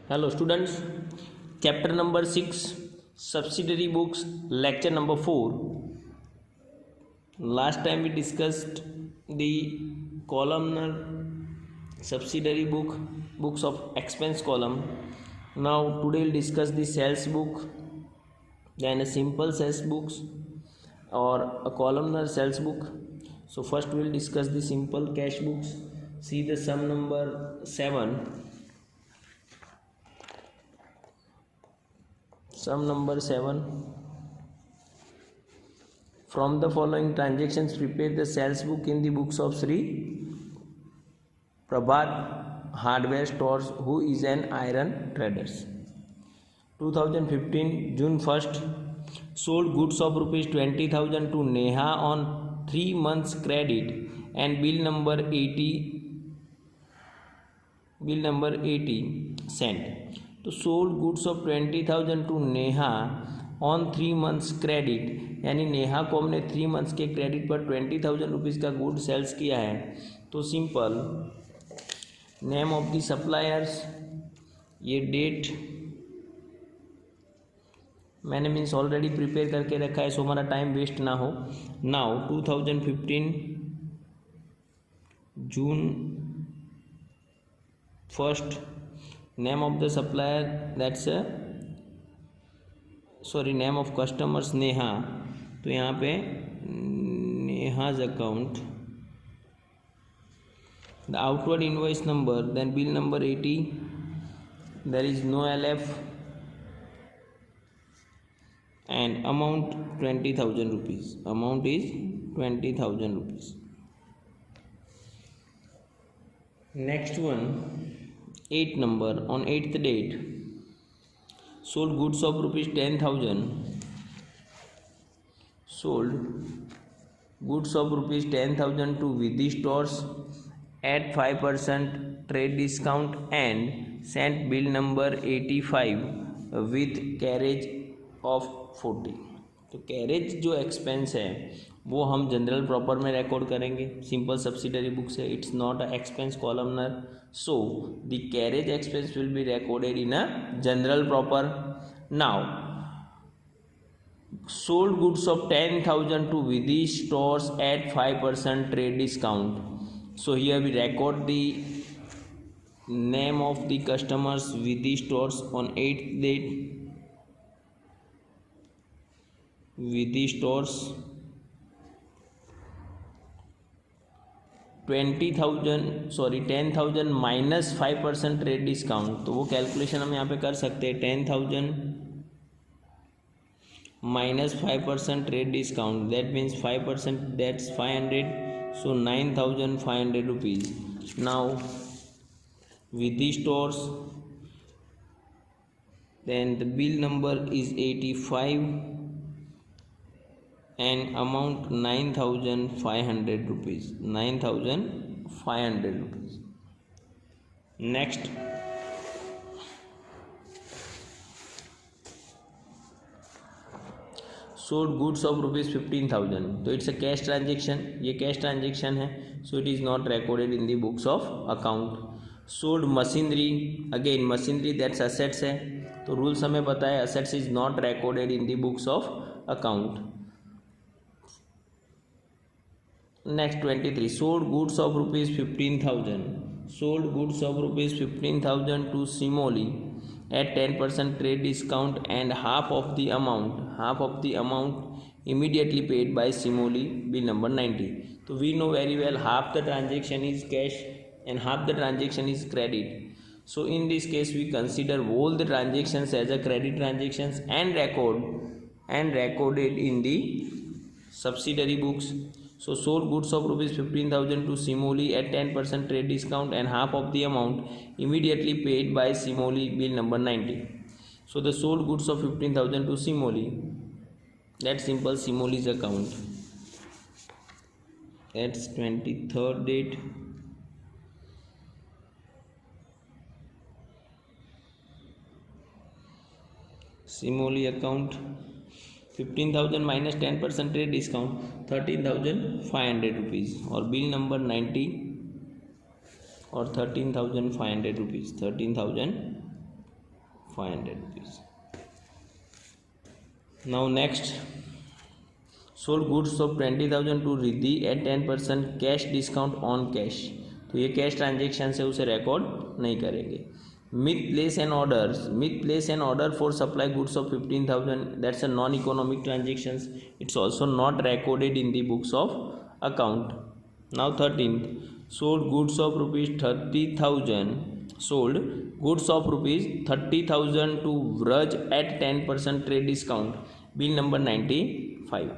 Hello students, chapter number 6, subsidiary books, lecture number 4. Last time we discussed the columnar subsidiary books of expense column. Now today we'll discuss the sales book, then a simple sales books or a columnar sales book. So first we'll discuss the simple cash books. See the sum number 7. Sum number 7. From the following transactions, prepare the sales book in the books of Sri Prabhat Hardware Stores, who is an iron traders. 2015 June 1st, sold goods of rupees 20,000 to Neha on 3 months credit and bill number 80 sent. तो sold goods of 20,000 to Neha on 3 months credit, यानी नेहा को हमने 3 months के credit पर 20,000 rupees का good sales किया है. तो simple name of the suppliers, ये डेट मैंने मीन्स ऑलरेडी प्रिपेयर करके रखा है, सो हमारा टाइम वेस्ट ना हो. Now 2015 June 1st, name of the supplier, that's name of customers Neha. तो यहाँ पे Neha's account, the outward invoice number, then bill number 80, there is no LF and amount 20,000 rupees. Amount is 20,000 rupees. Next one, 8 number, on 8th date, sold goods of rupees 10,000. Sold goods of rupees 10,000 to Vidhi Stores at 5% trade discount and sent bill number 85 with carriage of 40. तो carriage जो expense है वो हम journal proper में record करेंगे. Simple subsidiary book से it's not a expense columnar, so the carriage expense will be recorded in a journal proper. Now sold goods of 10,000 to Vidhi stores at 5% trade discount. So here we record the name of the customers Vidhi stores on 8th date. Vidhi stores 10,000 minus 5% trade discount. तो वो calculation हम यहाँ पे कर सकते हैं. 10,000 minus 5% trade discount, that means 5%, that's 500. So 9,500 rupees. Now Vidhi stores, then the bill number is 85 and amount 9,500 rupees. 9,500 rupees. Next, sold goods of rupees 15,000. तो it's a cash transaction, ये कैश ट्रांजेक्शन है, so it is not recorded in the books of account. Sold machinery, again machinery that's assets है, तो rules हमें पता है, assets is not recorded in the books of account. Next 23, sold goods of rupees 15,000. Sold goods of rupees 15,000 to Simoli at 10% trade discount and half of the amount immediately paid by Simoli, bill number 90. So we know very well half the transaction is cash and half the transaction is credit. So in this case we consider all the transactions as a credit transactions and recorded in the subsidiary books. So sold goods of rupees 15,000 to Simoli at 10% trade discount and half of the amount immediately paid by Simoli, bill number 90. So the sold goods of 15,000 to Simoli, that's simple Simoli's account. That's 23rd date. Simoli account, 15,000 minus 10% trade discount, 13,500 rupees, और bill number 90 और 13,500 rupees. 13,500 500 rupees. Now next, sold goods of 20,000 to Riddhi at 10% cash discount on cash. तो ये cash transaction है, उसे record नहीं करेंगे. Myth place an order for supply goods of 15,000. That's a non economic transactions. It's also not recorded in the books of account. Now 13th, sold goods of rupees 30,000 to Vraj at 10% trade discount. Bill number 95.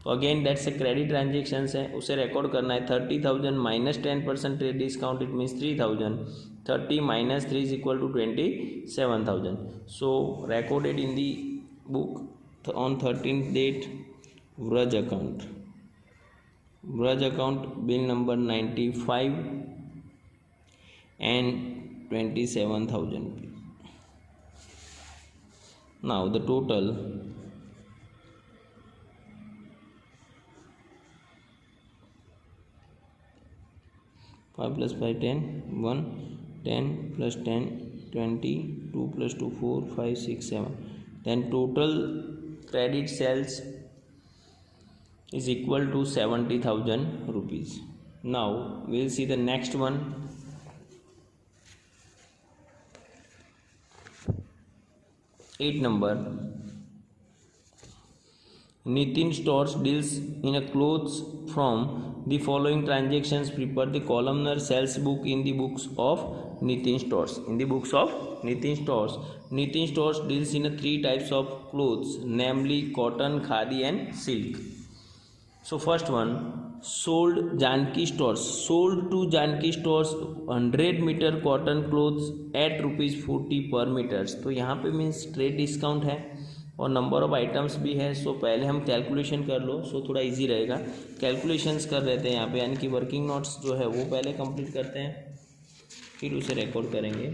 तो again that's a credit transactions है, उसे record करना है. 30,000 minus 10% trade discount, it means 3,000. 30 minus 3 is equal to 27,000. So recorded in the book on 13th date Vraj account bill number 95 and 27,000. Now the total 5 plus 5 10 1 10 plus 10 20 2 plus 2 4 5 6 7. Then total credit sales is equal to 70,000 rupees. Now we will see the next one. 8 number, Nitin stores deals in a clothes from the following transactions. Prepare the columnar sales book in the books of Nitin stores. In the books of Nitin stores deals in a 3 types of clothes, namely cotton, khadi and silk. So first one, sold Janki stores. Sold to Janki stores 100 meter cotton clothes at rupees 40 per meters. तो यहाँ पे means trade discount है और number of items भी है. सो पहले हम calculation कर लो, सो थोड़ा इजी रहेगा. कैलकुलेशंस कर रहे थे यहाँ पे, यानी कि वर्किंग नोट्स जो है वो पहले कंप्लीट करते हैं, फिर उसे रिकॉर्ड करेंगे.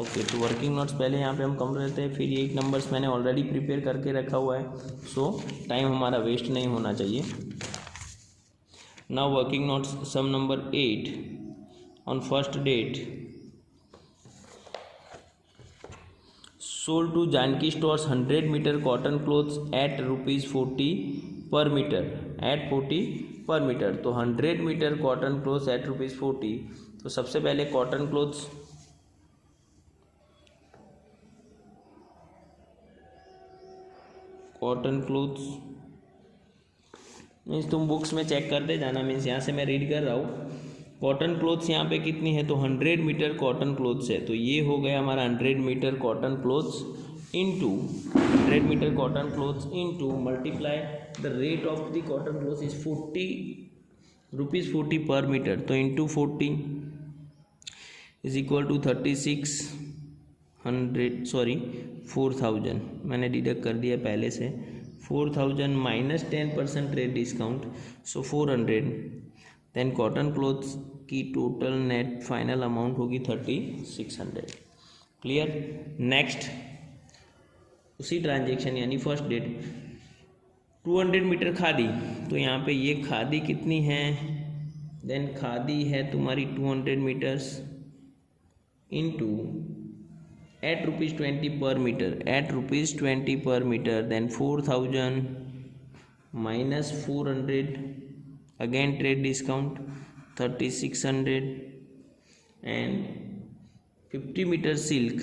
ओके, तो वर्किंग नोट्स पहले यहाँ पे हम कम रहते हैं. फिर 8 नंबर्स मैंने ऑलरेडी प्रिपेयर करके रखा हुआ है, सो टाइम हमारा वेस्ट नहीं होना चाहिए. Now working notes sum number 8 on first date. Sold to Janki stores 100 metre cotton clothes at rupees 40 per metre. At 40 per metre, तो 100 metre cotton clothes at rupees 40. तो सबसे पहले कॉटन क्लोथ्स मीन्स तुम books में check करते जाना, means यहाँ से मैं रीड कर रहा हूँ. कॉटन क्लोथ्स यहाँ पे कितनी है, तो 100 मीटर कॉटन क्लोथ्स है. तो ये हो गया हमारा 100 metre cotton clothes into 100 metre cotton clothes into multiply the rate of the cotton clothes is 40 rupees 40 per metre. तो इंटू 40 इज इक्वल टू 4,000. मैंने डिडक्ट कर दिया पहले से. 4,000 माइनस 10% ट्रेड डिस्काउंट, सो 400. देन कॉटन क्लोथ्स की टोटल नेट फाइनल अमाउंट होगी 3,600. Clear. Next उसी transaction यानी फर्स्ट डेट 200 मीटर खादी. तो यहाँ पे ये खादी कितनी है, देन खादी है तुम्हारी 200 metres into eight rupees 20 per metre. Eight rupees 20 per metre. Then 4,000 minus 400 again trade discount 3,600 and 50 metre silk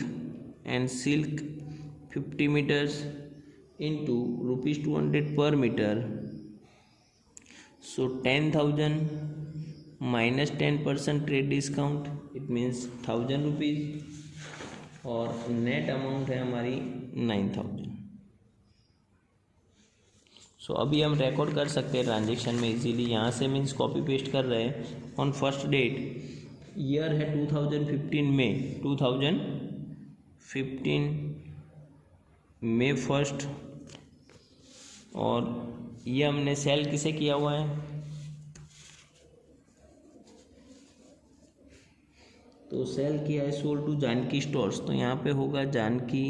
and silk 50 metres into rupees 200 per metre. So 10,000 minus 10% trade discount, it means 1,000 rupees और net amount है हमारी 9,000. सो अभी हम record कर सकते हैं transaction में easily. यहाँ से मीन्स कॉपी पेस्ट कर रहे हैं. ऑन फर्स्ट डेट ईयर है 2015 में 2015 मे फर्स्ट, और ये हमने सेल किसे किया हुआ है, तो सेल किया है सोल्ड टू जानकी स्टोर्स. तो यहाँ पे होगा Janki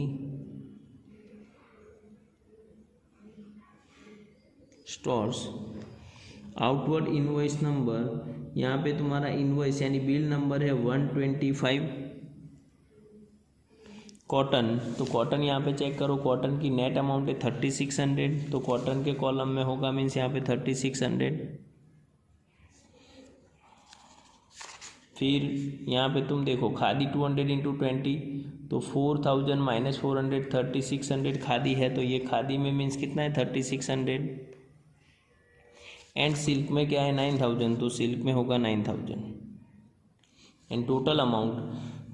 stores outward invoice number, यहाँ पे तुम्हारा इनवॉइस यानी बिल नंबर है 125। कॉटन, तो कॉटन यहाँ पे चेक करो, कॉटन की नेट अमाउंट है 3600, तो कॉटन के कॉलम में होगा मीन्स यहाँ पे 3600। फिर यहाँ पे तुम देखो खादी 200 इंटू 20, तो 4000 माइनस 400 3600 खादी है, तो ये खादी में मीन्स कितना है 3600। एंड सिल्क में क्या है 9000, तो सिल्क में होगा 9000। एंड टोटल अमाउंट,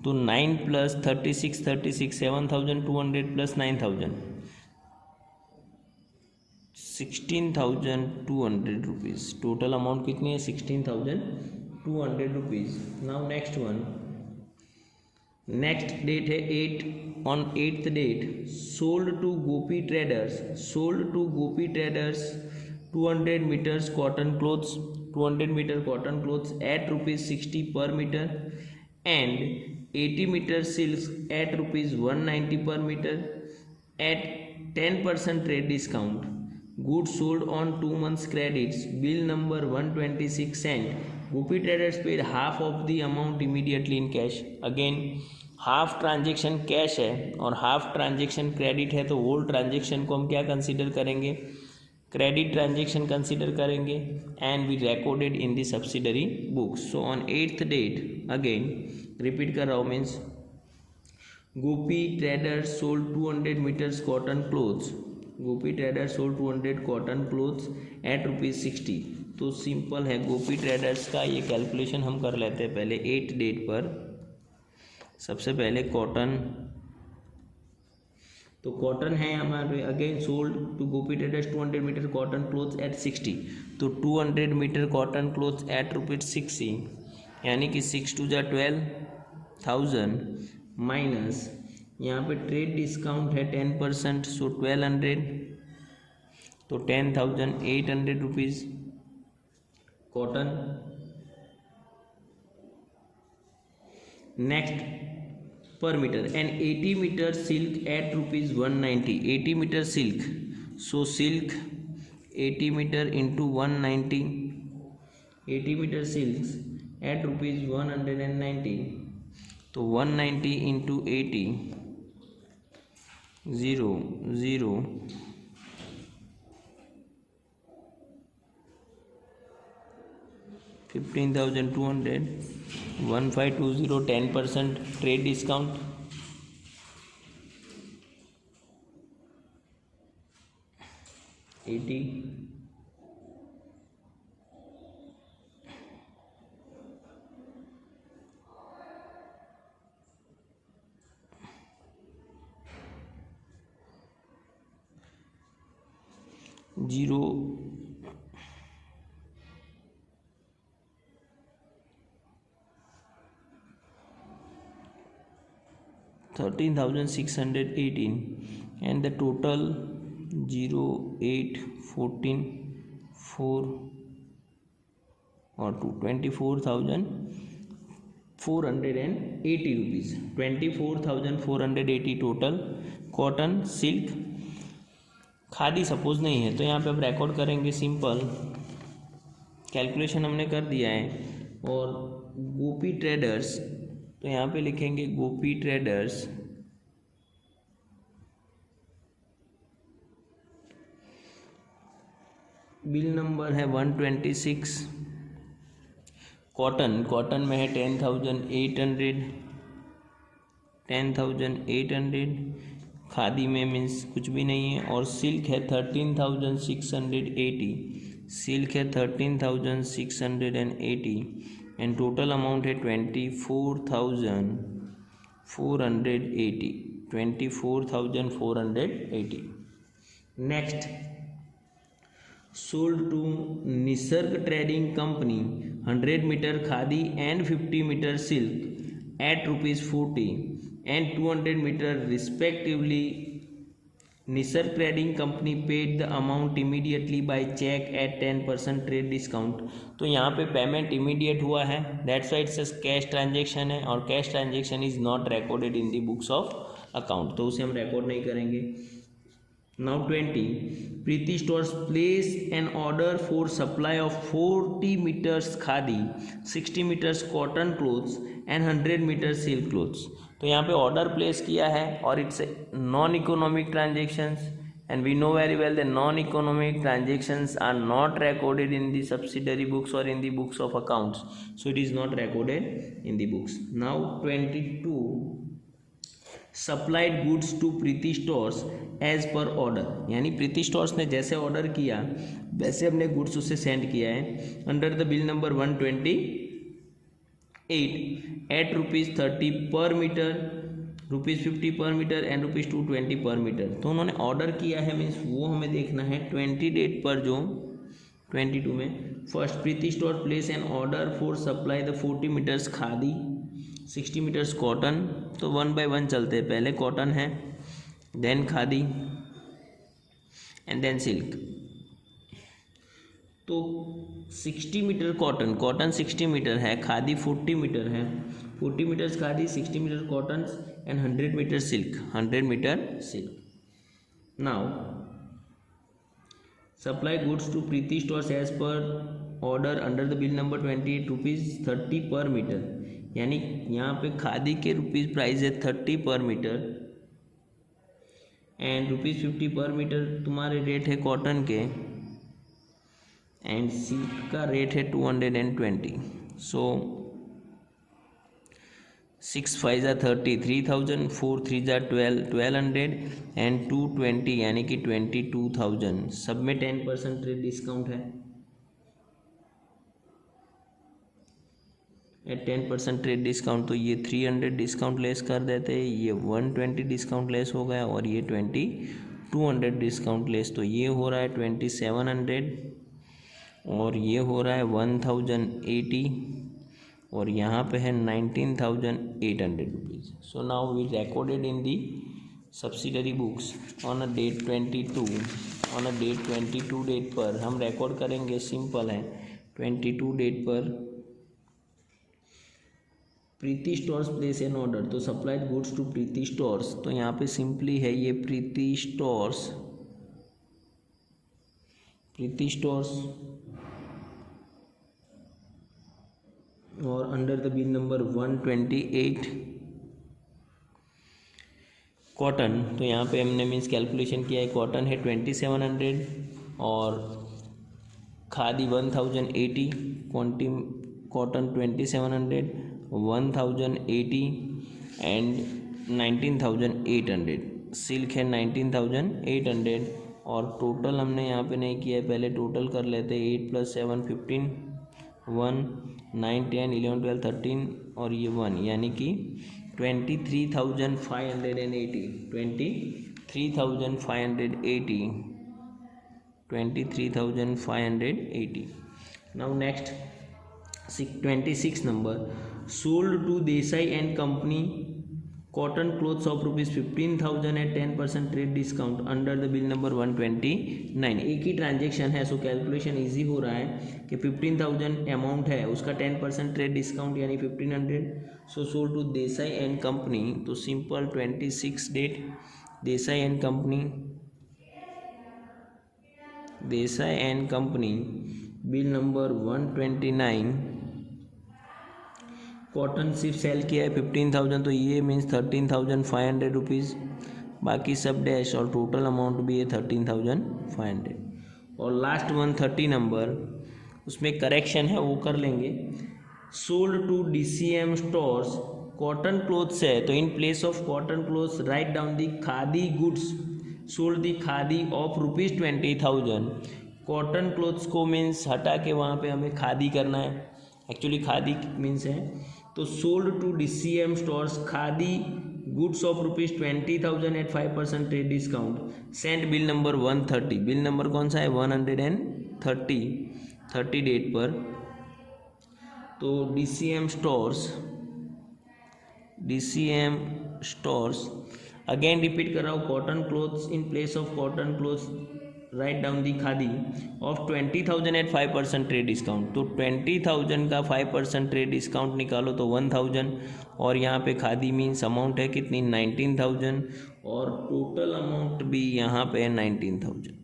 तो 9 plus 36 7200 plus 9000 16,200 rupees. Total amount कितनी है 16,200 rupees. Now next one, next date है 8, on 8th date sold to Gopi traders 200 metres cotton clothes, 200 metre cotton clothes at ₹60 per metre and 80 metre silks at ₹190 per metre at 10% trade discount. Goods sold on 2 months credits. Bill number 126 and Gopi Traders paid half of the amount immediately in cash. Again half transaction cash है और half transaction credit है, तो whole transaction को हम क्या consider करेंगे, credit transaction consider करेंगे and we recorded in the subsidiary books. So on 8th date again repeat कर रहा हूँ, means Gopi traders sold 200 metres cotton clothes, Gopi traders sold 200 cotton clothes at ₹60। तो सिंपल है, गोपी ट्रेडर्स का ये कैलकुलेशन हम कर लेते हैं पहले 8 डेट पर। सबसे पहले कॉटन, तो कॉटन है हमारे again sold to Gopi traders 200 metre cotton clothes at 60, तो 200 मीटर कॉटन क्लोथ्स एट ₹60 यानी कि 6 2 जा 12,000 माइनस यहाँ पे ट्रेड डिस्काउंट है 10%, सो 1200, तो 10,800 rupees cotton. Next per metre and 80 metre silk at ₹190, 80 metre silk, so silk 80 metre into 190, 80 metre silk at ₹190, तो 190 into 80 0 0 15,200 1520 10% trade discount, $80 0 13,618 and the total 0 8 14 4 or 24,480 rupees, 24,480 total cotton silk. Khadi suppose नहीं है तो यहाँ पे अब record करेंगे, simple calculation हमने कर दिया है। और गोपी ट्रेडर्स, तो यहाँ पे लिखेंगे गोपी ट्रेडर्स बिल नंबर है 126। कॉटन में है 10,800, खादी में मीन्स कुछ भी नहीं है। और सिल्क है 13,680, सिल्क है 13,680 एंड टोटल अमाउंट है 24,480। Next sold to Nisarg trading company 100 metre khadi and 50 metre silk at ₹40 and 200 metre respectively. Nisarg trading company paid the amount immediately by cheque at 10% trade discount. तो यहाँ पे पेमेंट इमीडिएट हुआ है, that's why it's cash transaction है और cash transaction is not recorded in the books of account, तो उसे हम रिकॉर्ड नहीं करेंगे। Now 20. Preeti Stores place an order for supply of 40 meters khadi, 60 meters cotton clothes and 100 meters silk clothes. तो यहाँ पे ऑर्डर प्लेस किया है और it's non economic transactions and we know very well that non-economic transactions are not recorded in the subsidiary books or in the books of accounts, so it is not recorded in the books. Now 22. Supplied goods to Preeti Stores as per order, यानी प्रीति stores ने जैसे order किया वैसे अपने goods उसे send किया है under the bill number 128 at ₹30 per metre, ₹50 पर मीटर एंड ₹220 पर मीटर. तो उन्होंने ऑर्डर किया है मीन्स वो हमें देखना है 20 डेट पर, जो 22 में. First, Preeti store place an order for supply the 40 metres khadi, 60 metres cotton. तो 1 बाय 1 चलते हैं. पहले कॉटन है, then khadi and then silk. तो 60 मीटर कॉटन, कॉटन 60 मीटर है, खादी 40 मीटर है, 40 metres khadi, 60 metre cotton and 100 metre silk, 100 metre silk. Now supply goods to Preeti stores as per order under the bill number 28 ₹30 per metre, यानी यहाँ पे खादी के rupees price है 30 per metre and ₹50 पर metre तुम्हारे rate है कॉटन के एंड सिल्क का रेट है 220. सो 6 5 30, 3000, 4 3 1200 एंड 220 यानी कि 22,000. सब में 10% ट्रेड डिस्काउंट है. एट 10% ट्रेड डिस्काउंट तो ये 300 डिस्काउंट लेस कर देते हैं, ये 120 डिस्काउंट लेस हो गया और ये 200 डिस्काउंट लेस. तो ये हो रहा है 2700 और ये हो रहा है 1080 और यहाँ पे है 19,800 rupees. So now we recorded in the subsidiary books on a date 22. On a date 22 date पर हम रिकॉर्ड करेंगे, सिंपल है. 22 डेट पर Preeti stores place an order, तो supplied goods to Preeti stores. तो यहाँ पे सिंपली है ये प्रीति स्टोर्स और under the bill number 128 cotton. तो यहाँ पे हमने मीन्स कैलकुलेशन किया है, कॉटन है 2700 और खादी 1080, कॉटन 2700, 1080 एंड 19,800, सिल्क है 19,800 और टोटल हमने यहाँ पे नहीं किया है, पहले टोटल कर लेते हैं. 8 + 7 15, 1 9 10 11 12 13 और ये 1 यानी कि 23,580, 23,580. Now next 26 number, sold to Desai and company cotton clothes of ₹15,000 at 10% trade discount under the bill number 129. एक ही ट्रांजेक्शन है, सो कैलकुलेशन इजी हो रहा है कि 15,000 अमाउंट है, उसका 10% ट्रेड डिस्काउंट यानी 1,500. So sold to Desai and company. तो simple 26 date Desai and company bill number 129. Cotton सिर्फ सेल किया है 15,000, तो ये मीन्स 13,500 रुपीज़, बाकी सब डैश और टोटल अमाउंट भी है 13,500. और लास्ट 130 नंबर, उसमें करेक्शन है वो कर लेंगे. Sold to DCM stores cotton clothes है, तो in place of cotton clothes right down the khadi goods sold the khadi of ₹20,000. Cotton clothes को मीन्स हटा के वहाँ पे हमें खादी करना है, एक्चुअली खादी मीन्स है. तो sold to DCM stores khadi goods of ₹20,000 at 5% trade discount, send bill number 130. Bill number कौन सा है? 130 डेट पर. तो DCM स्टोर्स अगेन रिपीट कर रहा हूँ, cotton clothes in place of cotton clothes right down the khadi of 20,000 at 5% trade discount. तो 20,000 का 5% ट्रेड डिस्काउंट निकालो तो 1,000, और यहाँ पे खादी मीन्स अमाउंट है कितनी 19,000, और टोटल अमाउंट भी यहाँ पे 19,000।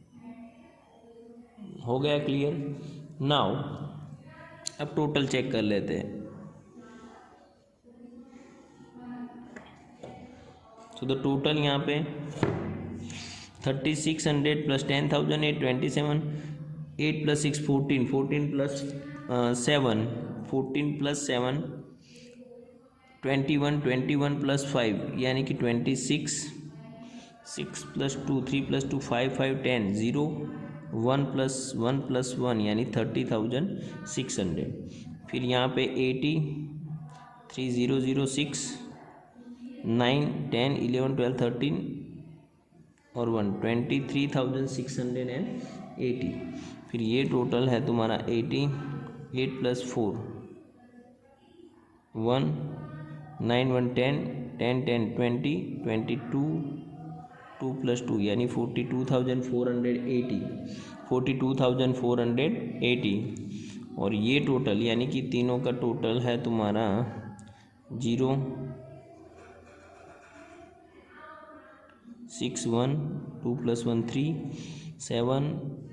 हो गया क्लियर। नाउ अब टोटल चेक कर लेते हैं। तो द टोटल यहाँ पे 3,600 plus 10,000 8 27, 8 plus 6 14, 14 plus 7 14 plus 7 21, 21 plus 5 यानी कि 26, 6 प्लस 2 3 प्लस 2 5 5 10 0 1 प्लस 1 यानी 30,600। फिर यहाँ पे 80 3006 9 10 11 12 13 और 1 23,680। फिर ये टोटल है तुम्हारा 80 8 प्लस 4 1 9 1 10 10 10 20 22 2 प्लस 2 यानी 42,480 42,480। और ये टोटल यानी कि तीनों का टोटल है तुम्हारा 0 6 1 2 plus 1 3 7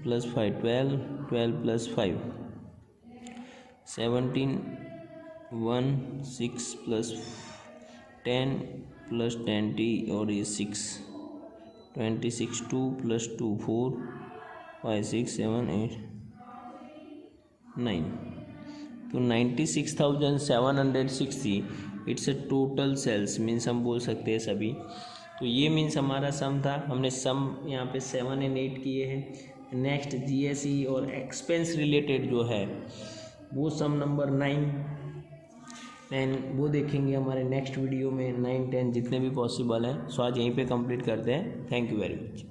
plus 5 12 12 plus 5 17 1 6 plus 10 plus 20 और ये 6 26 2 प्लस 2 4 5 6 7 8 9। तो 96,760 it's a total sales means हम बोल सकते हैं सभी। तो ये मीन्स हमारा सम था, हमने सम यहाँ पे 7 और 8 किए हैं। नेक्स्ट जीएसई और एक्सपेंस रिलेटेड जो है वो सम नंबर 9 10 वो देखेंगे हमारे नेक्स्ट वीडियो में। 9 10 जितने भी पॉसिबल हैं। सो आज यहीं पे कंप्लीट करते हैं। Thank you very much.